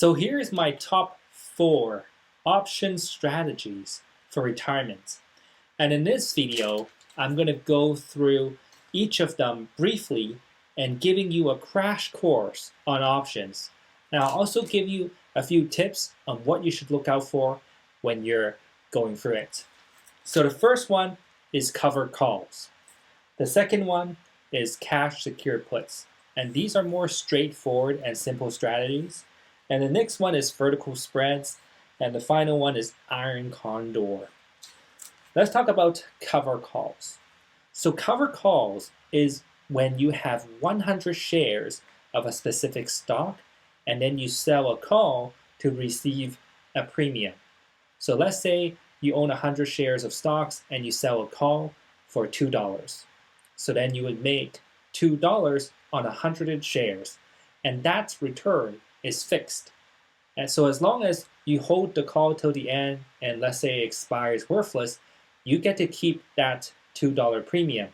So here's my top 4 option strategies for retirement. And in this video, I'm going to go through each of them briefly and giving you a crash course on options. And I'll also give you a few tips on what you should look out for when you're going through it. So the first one is covered calls. The second one is cash secured puts. And these are more straightforward and simple strategies. And the next one is vertical spreads. And the final one is iron condor. Let's talk about cover calls. So cover calls is when you have 100 shares of a specific stock and then you sell a call to receive a premium. So let's say you own 100 shares of stocks and you sell a call for $2. So then you would make $2 on 100 shares, and that return is fixed. And so as long as you hold the call till the end and let's say it expires worthless, you get to keep that $2 premium,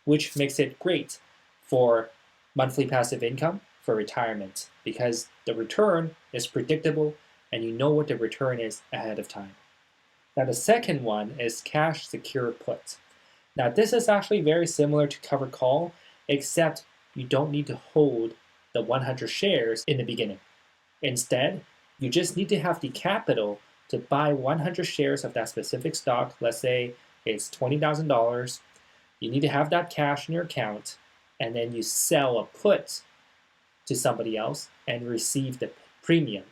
which makes it great for monthly passive income for retirement because the return is predictable and you know what the return is ahead of time. Now the second one is cash secured put. Now this is actually very similar to covered call, except you don't need to hold the 100 shares in the beginning. Instead, you just need to have the capital to buy 100 shares of that specific stock. Let's say it's $20,000. You need to have that cash in your account, and then you sell a put to somebody else and receive the premium.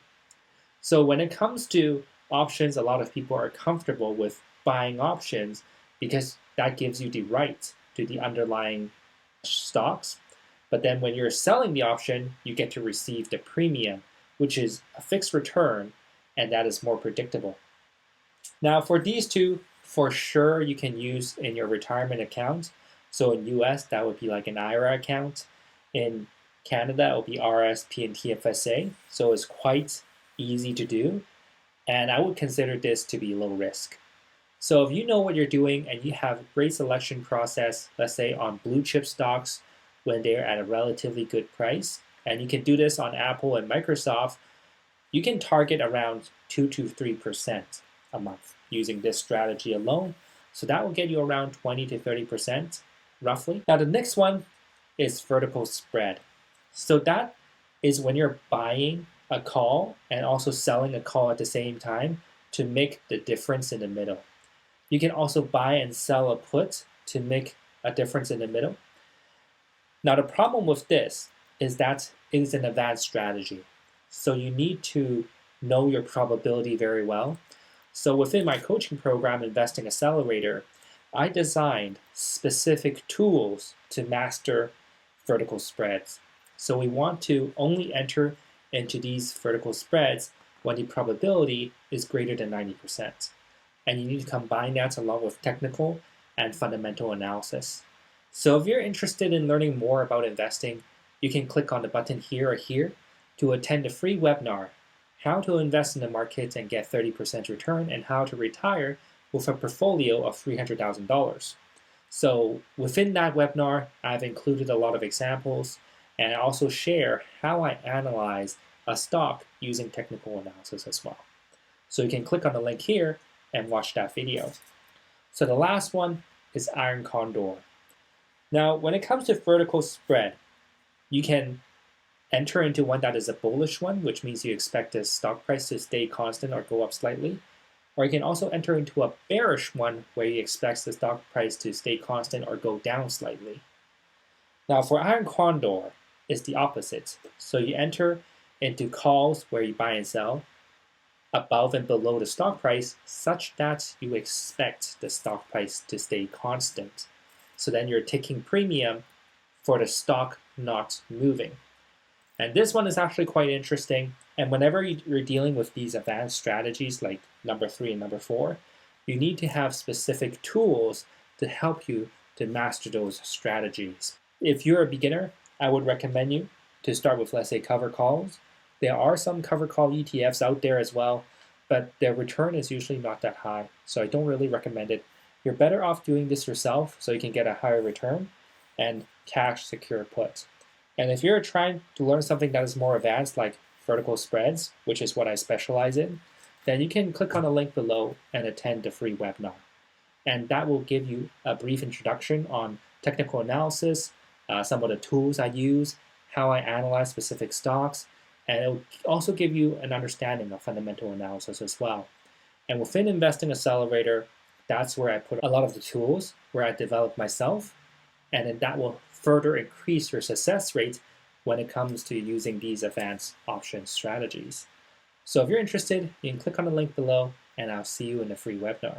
So when it comes to options, a lot of people are comfortable with buying options because that gives you the right to the underlying stocks. But then when you're selling the option, you get to receive the premium, which is a fixed return, and that is more predictable. Now for these two, for sure you can use in your retirement account. So in US, that would be like an IRA account. In Canada, it will be RSP and TFSA. So it's quite easy to do. And I would consider this to be low risk. So if you know what you're doing and you have a great selection process, let's say on blue chip stocks when they're at a relatively good price, and you can do this on Apple and Microsoft, you can target around 2 to 3% a month using this strategy alone. So that will get you around 20 to 30% roughly. Now the next one is vertical spread. So that is when you're buying a call and also selling a call at the same time to make the difference in the middle. You can also buy and sell a put to make a difference in the middle. Now the problem with this is that it is an advanced strategy. So you need to know your probability very well. So within my coaching program, Investing Accelerator, I designed specific tools to master vertical spreads. So we want to only enter into these vertical spreads when the probability is greater than 90%. And you need to combine that along with technical and fundamental analysis. So if you're interested in learning more about investing, you can click on the button here or here to attend a free webinar, How to Invest in the Market and Get 30% Return and How to Retire with a Portfolio of $300,000. So within that webinar, I've included a lot of examples and I also share how I analyze a stock using technical analysis as well. So you can click on the link here and watch that video. So the last one is iron condor. Now, when it comes to vertical spread, you can enter into one that is a bullish one, which means you expect the stock price to stay constant or go up slightly. Or you can also enter into a bearish one where you expect the stock price to stay constant or go down slightly. Now for iron condor, it's the opposite. So you enter into calls where you buy and sell above and below the stock price such that you expect the stock price to stay constant. So then you're taking premium for the stock not moving. And this one is actually quite interesting. And whenever you're dealing with these advanced strategies like number 3 and number 4, you need to have specific tools to help you to master those strategies. If you're a beginner, I would recommend you to start with, let's say, cover calls. There are some cover call ETFs out there as well, but their return is usually not that high. So I don't really recommend it. You're better off doing this yourself so you can get a higher return and cash secure put. And if you're trying to learn something that is more advanced like vertical spreads, which is what I specialize in, then you can click on the link below and attend the free webinar. And that will give you a brief introduction on technical analysis, some of the tools I use, how I analyze specific stocks, and it will also give you an understanding of fundamental analysis as well. And within Investing Accelerator, that's where I put a lot of the tools where I develop myself, and then that will further increase your success rate when it comes to using these advanced option strategies. So if you're interested, you can click on the link below, and I'll see you in the free webinar.